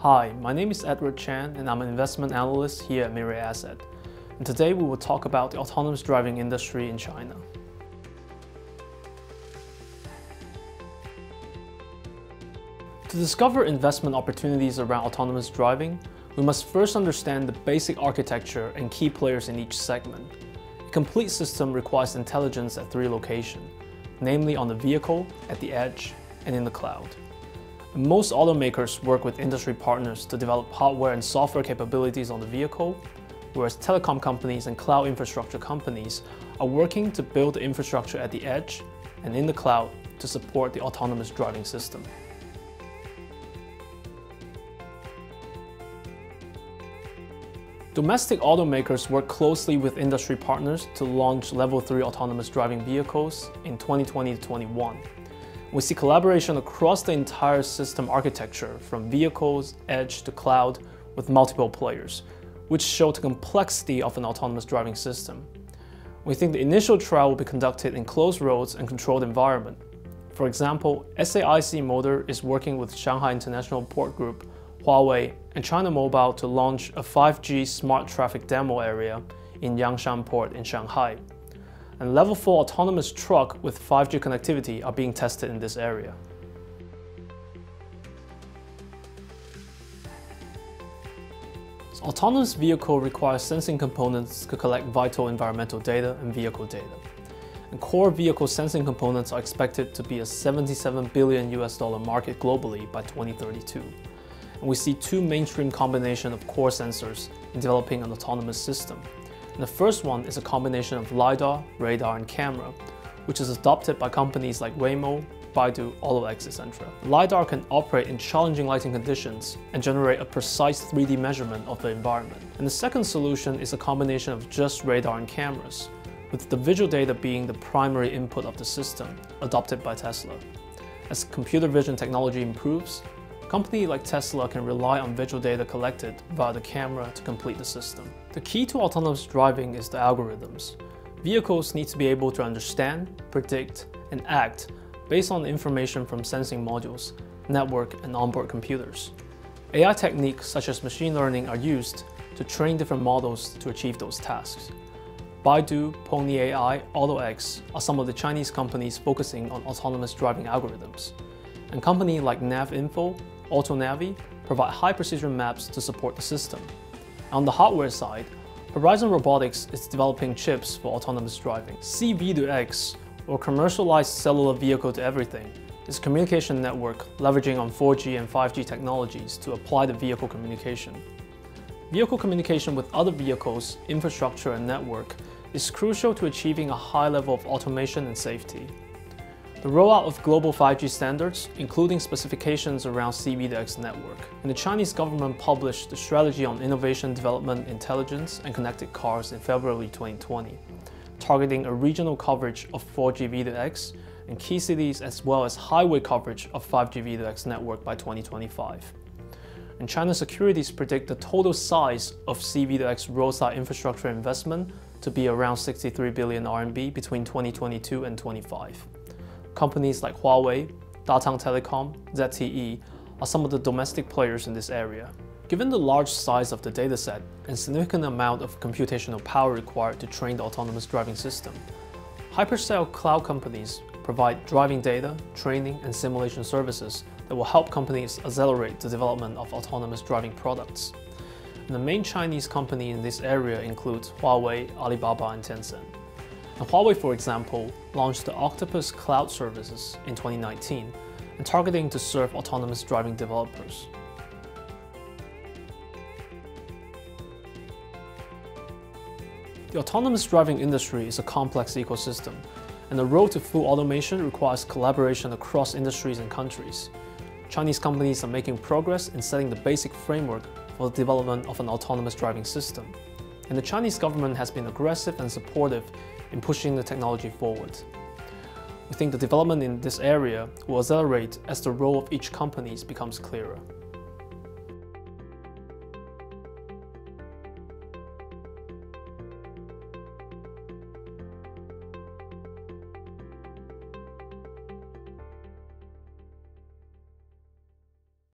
Hi, my name is Edward Chan and I'm an investment analyst here at Mirae Asset. And today we will talk about the autonomous driving industry in China. To discover investment opportunities around autonomous driving, we must first understand the basic architecture and key players in each segment. A complete system requires intelligence at three locations, namely on the vehicle, at the edge, and in the cloud. Most automakers work with industry partners to develop hardware and software capabilities on the vehicle, whereas telecom companies and cloud infrastructure companies are working to build the infrastructure at the edge and in the cloud to support the autonomous driving system. Domestic automakers work closely with industry partners to launch Level 3 autonomous driving vehicles in 2020-21. We see collaboration across the entire system architecture, from vehicles, edge to cloud, with multiple players, which show the complexity of an autonomous driving system. We think the initial trial will be conducted in closed roads and controlled environment. For example, SAIC Motor is working with Shanghai International Port Group, Huawei, and China Mobile to launch a 5G smart traffic demo area in Yangshan Port in Shanghai. And Level 4 autonomous truck with 5G connectivity are being tested in this area. Autonomous vehicle requires sensing components to collect vital environmental data and vehicle data. And core vehicle sensing components are expected to be a $77 billion market globally by 2032. And we see two mainstream combinations of core sensors in developing an autonomous system. And the first one is a combination of LiDAR, radar, and camera, which is adopted by companies like Waymo, Baidu, AutoX, etc. LiDAR can operate in challenging lighting conditions and generate a precise 3D measurement of the environment. And the second solution is a combination of just radar and cameras, with the visual data being the primary input of the system, adopted by Tesla. As computer vision technology improves, a company like Tesla can rely on visual data collected via the camera to complete the system. The key to autonomous driving is the algorithms. Vehicles need to be able to understand, predict, and act based on information from sensing modules, network, and onboard computers. AI techniques such as machine learning are used to train different models to achieve those tasks. Baidu, Pony AI, AutoX are some of the Chinese companies focusing on autonomous driving algorithms. And companies like NavInfo, AutoNavi provide high-precision maps to support the system. On the hardware side, Horizon Robotics is developing chips for autonomous driving. C-V2X, or Commercialized Cellular Vehicle to Everything, is a communication network leveraging on 4G and 5G technologies to apply the vehicle communication. Vehicle communication with other vehicles, infrastructure, and network is crucial to achieving a high level of automation and safety. The rollout of global 5G standards, including specifications around C-V2X network, and the Chinese government published the Strategy on Innovation, Development, Intelligence, and Connected Cars in February 2020, targeting a regional coverage of 4G V2X in key cities as well as highway coverage of 5G V2X network by 2025. And China Securities predict the total size of C-V2X roadside infrastructure investment to be around 63 billion RMB between 2022 and 25. Companies like Huawei, Datang Telecom, ZTE are some of the domestic players in this area. Given the large size of the dataset and significant amount of computational power required to train the autonomous driving system, hyperscale cloud companies provide driving data, training, and simulation services that will help companies accelerate the development of autonomous driving products. And the main Chinese company in this area includes Huawei, Alibaba, and Tencent. And Huawei, for example, launched the Octopus Cloud Services in 2019 and targeting to serve autonomous driving developers. The autonomous driving industry is a complex ecosystem, and the road to full automation requires collaboration across industries and countries. Chinese companies are making progress in setting the basic framework for the development of an autonomous driving system, and the Chinese government has been aggressive and supportive in pushing the technology forward. We think the development in this area will accelerate as the role of each company becomes clearer.